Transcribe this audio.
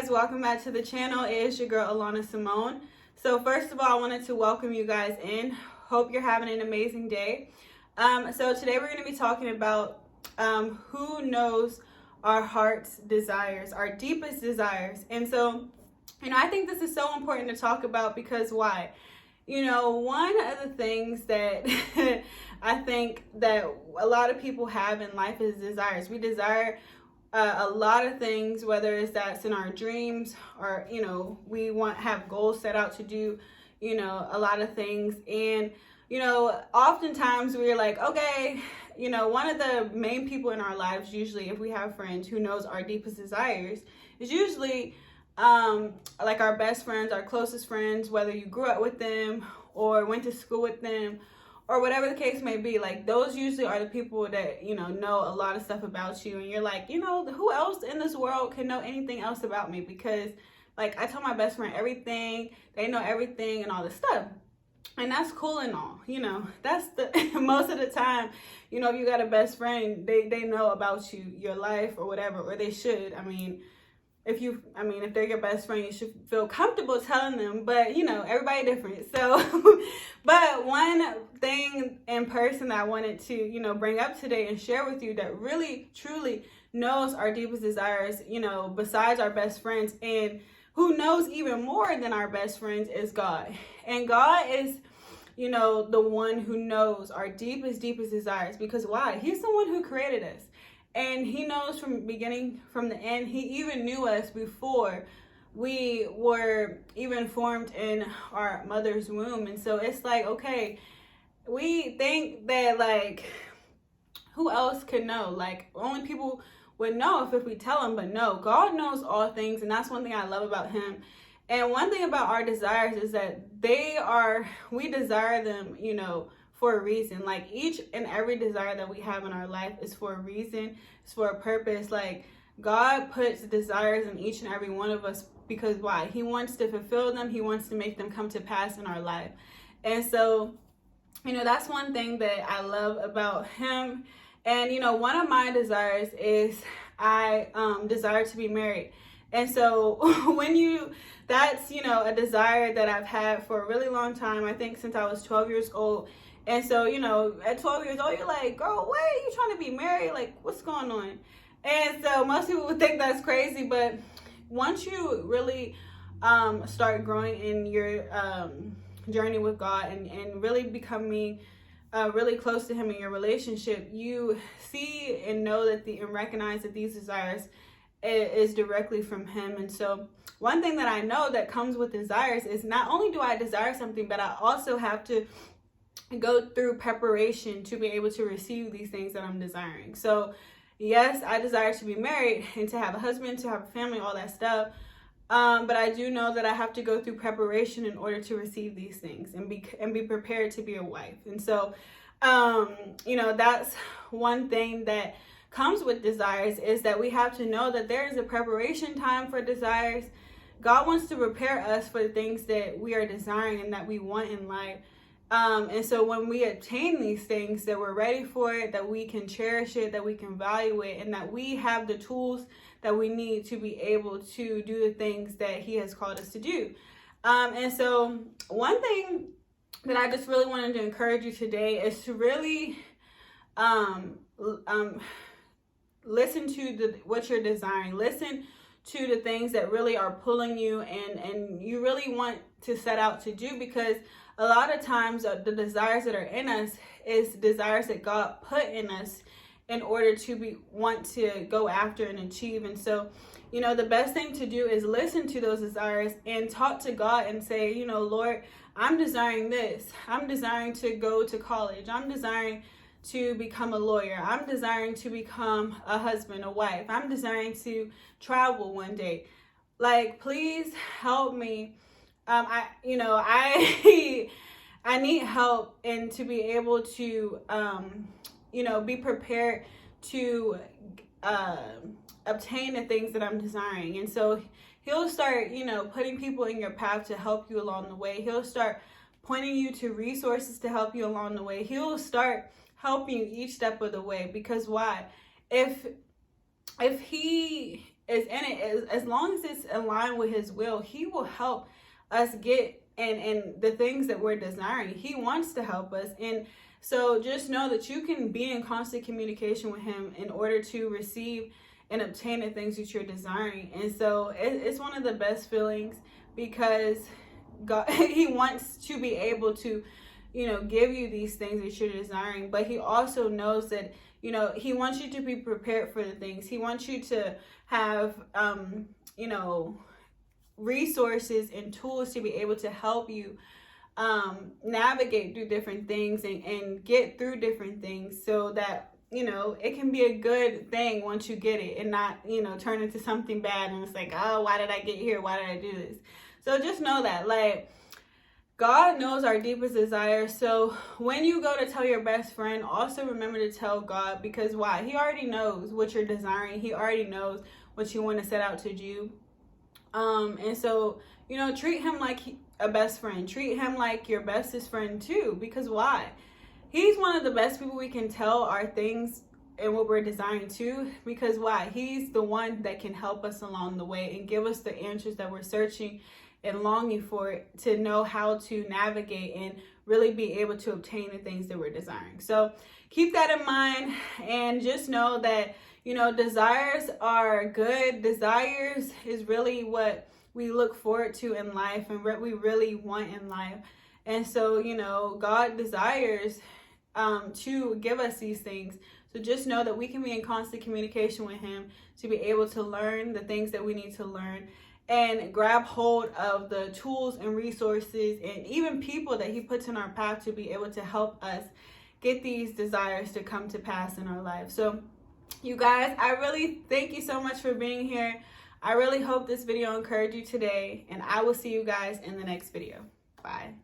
guys, welcome back to the channel. It is your girl Alana Simone. So first of all, I wanted to welcome you guys in. Hope you're having an amazing day. So today we're going to be talking about who knows our heart's desires, our deepest desires. And so, I think this is so important to talk about because why? One of the things that I think that a lot of people have in life is desires. We desire a lot of things, whether it's that's in our dreams or, we have goals set out to do, a lot of things. And, oftentimes we're like, okay, one of the main people in our lives, usually if we have friends who knows our deepest desires, is usually like our best friends, our closest friends, whether you grew up with them or went to school with them or whatever the case may be. Like, those usually are the people that, know a lot of stuff about you. And you're like, who else in this world can know anything else about me? Because, like, I tell my best friend everything. They know everything and all this stuff. And that's cool and all, that's the most of the time, if you got a best friend, they know about you, your life or whatever, or they should. If they're your best friend, you should feel comfortable telling them, but everybody different. So, but one thing in person that I wanted to, bring up today and share with you that really, truly knows our deepest desires, besides our best friends, and who knows even more than our best friends, is God. And God is, the one who knows our deepest desires. Because why? He's the one who created us. And he knows from the beginning, from the end. He even knew us before we were even formed in our mother's womb. And so it's like, okay, we think that, like, who else could know? Like, only people would know if we tell them. But no, God knows all things. And that's one thing I love about him. And one thing about our desires is that we desire them, for a reason. Like, each and every desire that we have in our life is for a reason. It's for a purpose. Like, God puts desires in each and every one of us because why? He wants to fulfill them. He wants to make them come to pass in our life. And so, that's one thing that I love about him. And, one of my desires is I desire to be married. And so that's, a desire that I've had for a really long time. I think since I was 12 years old. And so, at 12 years old, you're like, girl, why are you trying to be married? Like, what's going on? And so most people would think that's crazy. But once you really start growing in your journey with God and really becoming really close to him in your relationship, you see and know that and recognize that these desires is directly from him. And so one thing that I know that comes with desires is not only do I desire something, but I also have to go through preparation to be able to receive these things that I'm desiring. So yes, I desire to be married and to have a husband, to have a family, all that stuff. But I do know that I have to go through preparation in order to receive these things and be prepared to be a wife. And so, that's one thing that comes with desires, is that we have to know that there is a preparation time for desires. God wants to prepare us for the things that we are desiring and that we want in life. And so when we obtain these things, that we're ready for it, that we can cherish it, that we can value it, and that we have the tools that we need to be able to do the things that he has called us to do. And so one thing that I just really wanted to encourage you today is to really listen to what you're desiring. Listen to the things that really are pulling you and you really want to set out to do, because a lot of times the desires that are in us is desires that God put in us in order to want to go after and achieve. And so, the best thing to do is listen to those desires and talk to God and say, Lord, I'm desiring this. I'm desiring to go to college. I'm desiring to become a lawyer. I'm desiring to become a husband, a wife. I'm desiring to travel one day. Like, please help me. I need help, and to be able to, be prepared to obtain the things that I'm desiring. And so he'll start, putting people in your path to help you along the way. He'll start pointing you to resources to help you along the way. He'll start helping you each step of the way. Because why? If he is in it, as long as it's aligned with his will, he will help us get and the things that we're desiring. He wants to help us. And so just know that you can be in constant communication with him in order to receive and obtain the things that you're desiring. And so it's one of the best feelings, because God, he wants to be able to, give you these things that you're desiring, but he also knows that, he wants you to be prepared for the things. He wants you to have, resources and tools to be able to help you navigate through different things and get through different things, so that it can be a good thing once you get it, and not turn into something bad, and it's like, oh, why did I get here, why did I do this? So just know that, like, God knows our deepest desires. So when you go to tell your best friend, also remember to tell God, because why? He already knows what you're desiring. He already knows what you want to set out to do. And so, treat him like a best friend. Treat him like your bestest friend too, because why? He's one of the best people we can tell our things and what we're desiring to, because why? He's the one that can help us along the way and give us the answers that we're searching and longing for, to know how to navigate and really be able to obtain the things that we're desiring. So keep that in mind, and just know that, desires are good. Desires is really what we look forward to in life and what we really want in life. And so, God desires to give us these things. So just know that we can be in constant communication with him to be able to learn the things that we need to learn, and grab hold of the tools and resources and even people that he puts in our path to be able to help us get these desires to come to pass in our life. So you guys, I really thank you so much for being here. I really hope this video encouraged you today, and I will see you guys in the next video. Bye.